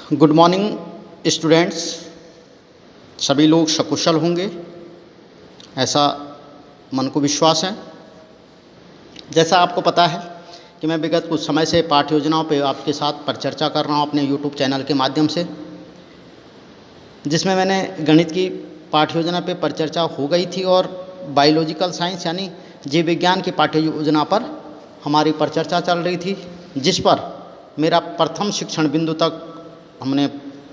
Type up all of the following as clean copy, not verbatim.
Good morning students. सभी लोग सकुशल होंगे ऐसा मन को विश्वास है। जैसा आपको पता है कि मैं विगत कुछ समय से पाठ्य योजनाओं पे आपके साथ परिचर्चा कर रहा हूँ अपने यूट्यूब चैनल के माध्यम से, जिसमें मैंने गणित की पाठ्य योजना पे परिचर्चा हो गई थी और बायोलॉजिकल साइंस यानी जीव विज्ञान की पाठ्य योजना पर हमारी परिचर्चा चल रही थी, जिस पर मेरा प्रथम शिक्षण बिंदु तक हमने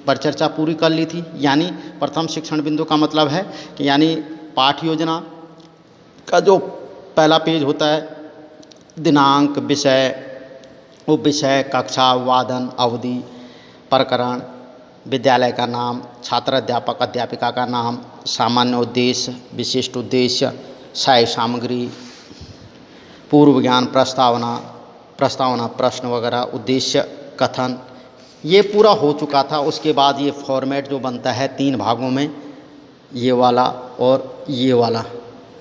परिचर्चा पूरी कर ली थी। यानी प्रथम शिक्षण बिंदु का मतलब है कि यानी पाठ्य योजना का जो पहला पेज होता है, दिनांक, विषय, उपविषय, कक्षा, वादन, अवधि, प्रकरण, विद्यालय का नाम, छात्र, अध्यापक, अध्यापिका का नाम, सामान्य उद्देश्य, विशिष्ट उद्देश्य, सहायक सामग्री, पूर्व ज्ञान, प्रस्तावना, प्रश्न वगैरह, उद्देश्य कथन, ये पूरा हो चुका था। उसके बाद ये फॉर्मेट जो बनता है 3 भागों में, ये वाला और ये वाला,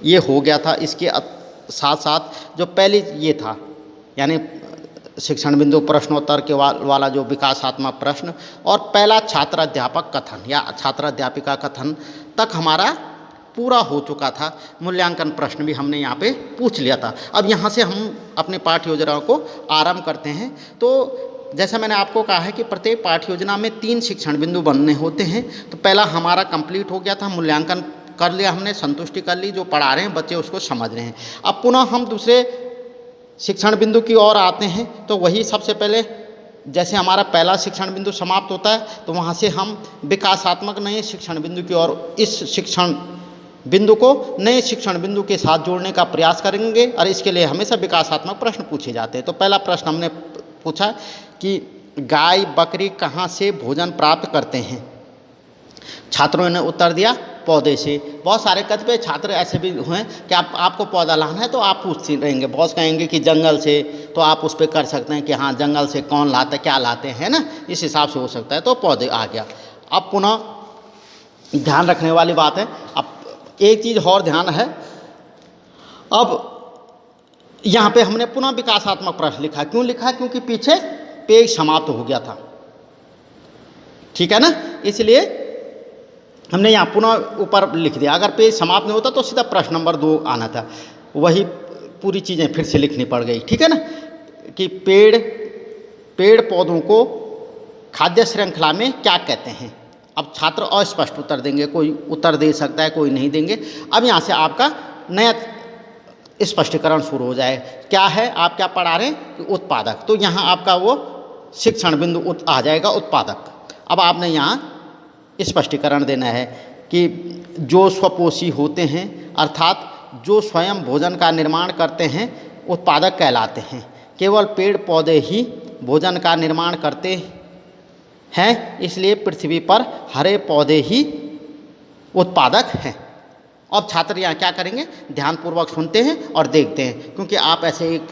ये हो गया था। इसके साथ साथ जो पहले ये था यानी शिक्षण बिंदु प्रश्नोत्तर के वाला जो विकासात्मक प्रश्न और पहला छात्र अध्यापक कथन या छात्र अध्यापिका कथन तक हमारा पूरा हो चुका था। मूल्यांकन प्रश्न भी हमने यहाँ पे पूछ लिया था। अब यहाँ से हम अपने पाठ्य योजना को आरंभ करते हैं। तो जैसा मैंने आपको कहा है कि प्रत्येक पाठ्य योजना में 3 शिक्षण बिंदु बनने होते हैं। तो पहला हमारा कंप्लीट हो गया था, मूल्यांकन कर लिया हमने, संतुष्टि कर ली, जो पढ़ा रहे हैं बच्चे उसको समझ रहे हैं। अब पुनः हम दूसरे शिक्षण बिंदु की ओर आते हैं। तो वही सबसे पहले जैसे हमारा पहला शिक्षण बिंदु समाप्त होता है तो वहाँ से हम विकासात्मक नए शिक्षण बिंदु की ओर इस शिक्षण बिंदु को नए शिक्षण बिंदु के साथ जोड़ने का प्रयास करेंगे और इसके लिए हमेशा विकासात्मक प्रश्न पूछे जाते हैं। तो पहला प्रश्न हमने पूछा कि गाय बकरी कहाँ से भोजन प्राप्त करते हैं। छात्रों ने उत्तर दिया पौधे से। बहुत सारे कतिपय छात्र ऐसे भी हुए कि आपको पौधा लाना है तो आप पूछते रहेंगे, बॉस कहेंगे कि जंगल से, तो आप उस पर कर सकते हैं कि हाँ जंगल से कौन लाता, क्या लाते हैं ना, इस हिसाब से हो सकता है। तो पौधे आ गया। अब पुनः ध्यान रखने वाली बात है, अब एक चीज़ और ध्यान है, अब यहाँ पे हमने पुनः विकासात्मक प्रश्न लिखा। क्यों लिखा? क्योंकि पीछे पेज समाप्त हो गया था, ठीक है ना, इसलिए हमने यहाँ पुनः ऊपर लिख दिया। अगर पेज समाप्त नहीं होता तो सीधा प्रश्न नंबर 2 आना था, वही पूरी चीज़ें फिर से लिखनी पड़ गई, ठीक है ना, कि पेड़ पौधों को खाद्य श्रृंखला में क्या कहते हैं। अब छात्र अस्पष्ट उत्तर देंगे, कोई उत्तर दे सकता है, कोई नहीं देंगे। अब यहाँ से आपका नया स्पष्टीकरण शुरू हो जाए। क्या है, आप क्या पढ़ा रहे हैं कि उत्पादक, तो यहाँ आपका वो शिक्षण बिंदु आ जाएगा उत्पादक। अब आपने यहाँ स्पष्टीकरण देना है कि जो स्वपोषी होते हैं अर्थात जो स्वयं भोजन का निर्माण करते हैं उत्पादक कहलाते हैं। केवल पेड़ पौधे ही भोजन का निर्माण करते हैं, इसलिए पृथ्वी पर हरे पौधे ही उत्पादक हैं। अब छात्र यहाँ क्या करेंगे, ध्यानपूर्वक सुनते हैं और देखते हैं, क्योंकि आप ऐसे एक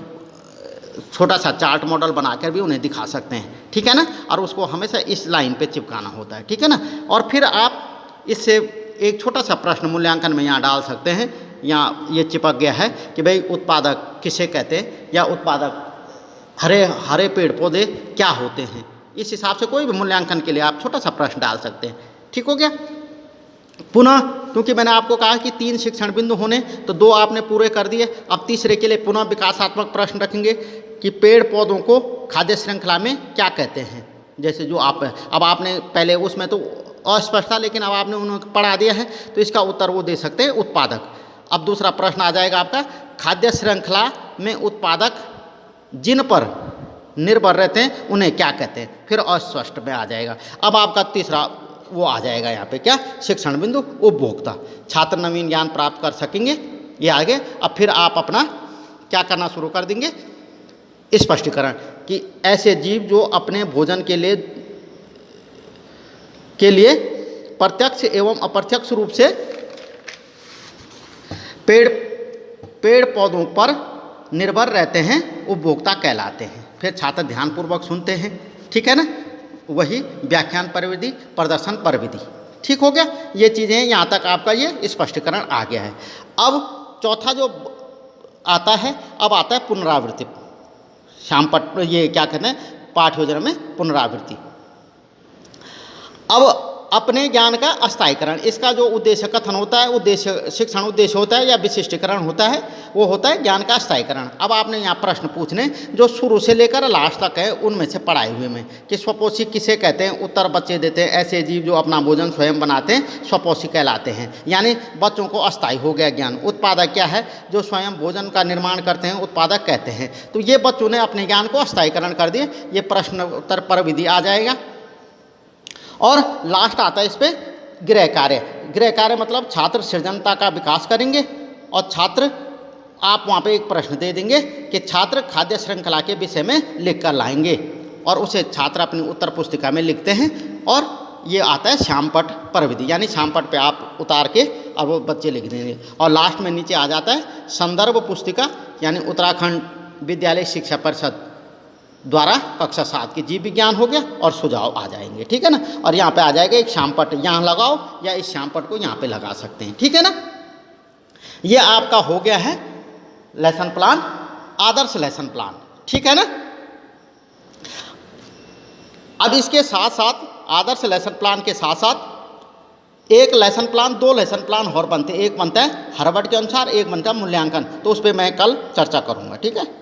छोटा सा चार्ट मॉडल बनाकर भी उन्हें दिखा सकते हैं, ठीक है ना, और उसको हमेशा इस लाइन पे चिपकाना होता है, ठीक है ना। और फिर आप इससे एक छोटा सा प्रश्न मूल्यांकन में यहाँ डाल सकते हैं। यहाँ ये चिपक गया है कि भाई उत्पादक किसे कहते हैं, या उत्पादक हरे पेड़ पौधे क्या होते हैं। इस हिसाब से कोई भी मूल्यांकन के लिए आप छोटा सा प्रश्न डाल सकते हैं, ठीक हो गया। पुनः क्योंकि मैंने आपको कहा कि 3 शिक्षण बिंदु होने, तो 2 आपने पूरे कर दिए। अब तीसरे के लिए पुनः विकासात्मक प्रश्न रखेंगे कि पेड़ पौधों को खाद्य श्रृंखला में क्या कहते हैं। जैसे जो अब आपने पहले उसमें तो अस्पष्ट था, लेकिन अब आपने उन्हें पढ़ा दिया है तो इसका उत्तर वो दे सकते हैं उत्पादक। अब दूसरा प्रश्न आ जाएगा आपका, खाद्य श्रृंखला में उत्पादक जिन पर निर्भर रहते हैं उन्हें क्या कहते हैं, फिर अस्पष्ट में आ जाएगा। अब आपका तीसरा वो आ जाएगा यहाँ पे क्या, शिक्षण बिंदु उपभोक्ता। छात्र नवीन ज्ञान प्राप्त कर सकेंगे, ये आगे। अब फिर आप अपना क्या करना शुरू कर देंगे, स्पष्टीकरण कि ऐसे जीव जो अपने भोजन के लिए प्रत्यक्ष एवं अप्रत्यक्ष रूप से पेड़ पौधों पर निर्भर रहते हैं उपभोक्ता कहलाते हैं। फिर छात्र ध्यानपूर्वक सुनते हैं, ठीक है ना, वही व्याख्यान परिविधि, प्रदर्शन परिविधि, ठीक हो गया। ये चीज़ें यहाँ तक आपका ये स्पष्टीकरण आ गया है। अब चौथा जो आता है, अब आता है पुनरावृत्ति। ये क्या कहते हैं, पाठ्य योजना में पुनरावृत्ति। अब अपने ज्ञान का अस्थायीकरण, इसका जो उद्देश्य कथन होता है, उद्देश्य शिक्षण उद्देश्य होता है या विशिष्टीकरण होता है, वो होता है ज्ञान का अस्थायीकरण। अब आपने यहाँ प्रश्न पूछने जो शुरू से लेकर लास्ट तक है, उनमें से पढ़ाए हुए में कि स्वपोषी किसे कहते हैं, उत्तर बच्चे देते हैं, ऐसे जीव जो अपना भोजन स्वयं बनाते हैं स्वपोषी कहलाते हैं। यानी बच्चों को अस्थायी हो गया ज्ञान। उत्पादक क्या है, जो स्वयं भोजन का निर्माण करते हैं उत्पादक कहते हैं। तो ये बच्चों ने अपने ज्ञान को अस्थायीकरण कर दिए। ये प्रश्न उत्तर पर विधि आ जाएगा। और लास्ट आता है इस पर गृह कार्य। गृह कार्य मतलब छात्र सृजनता का विकास करेंगे और छात्र, आप वहाँ पे एक प्रश्न दे देंगे कि छात्र खाद्य श्रृंखला के विषय में लिख कर लाएंगे और उसे छात्र अपनी उत्तर पुस्तिका में लिखते हैं। और ये आता है श्यामपट पर विधि, यानी श्यामपट पे आप उतार के और वो बच्चे लिख देंगे। और लास्ट में नीचे आ जाता है संदर्भ पुस्तिका, यानी उत्तराखंड विद्यालय शिक्षा परिषद द्वारा कक्षा 7 की जीव विज्ञान हो गया और सुझाव आ जाएंगे। ठीक है ना। और यहाँ पे आ जाएगा एक श्यामपट, यहाँ लगाओ या इस श्यामपट को यहाँ पे लगा सकते हैं। ठीक है ना। ये आपका हो गया है लेसन प्लान, आदर्श लेसन प्लान। ठीक है ना। अब इसके साथ साथ आदर्श लेसन प्लान के साथ साथ एक लेसन प्लान, 2 लेसन प्लान और बनते हैं। एक बनता है हार्वर्ड के अनुसार, एक बनता है मूल्यांकन। तो उस पर मैं कल चर्चा करूँगा। ठीक है।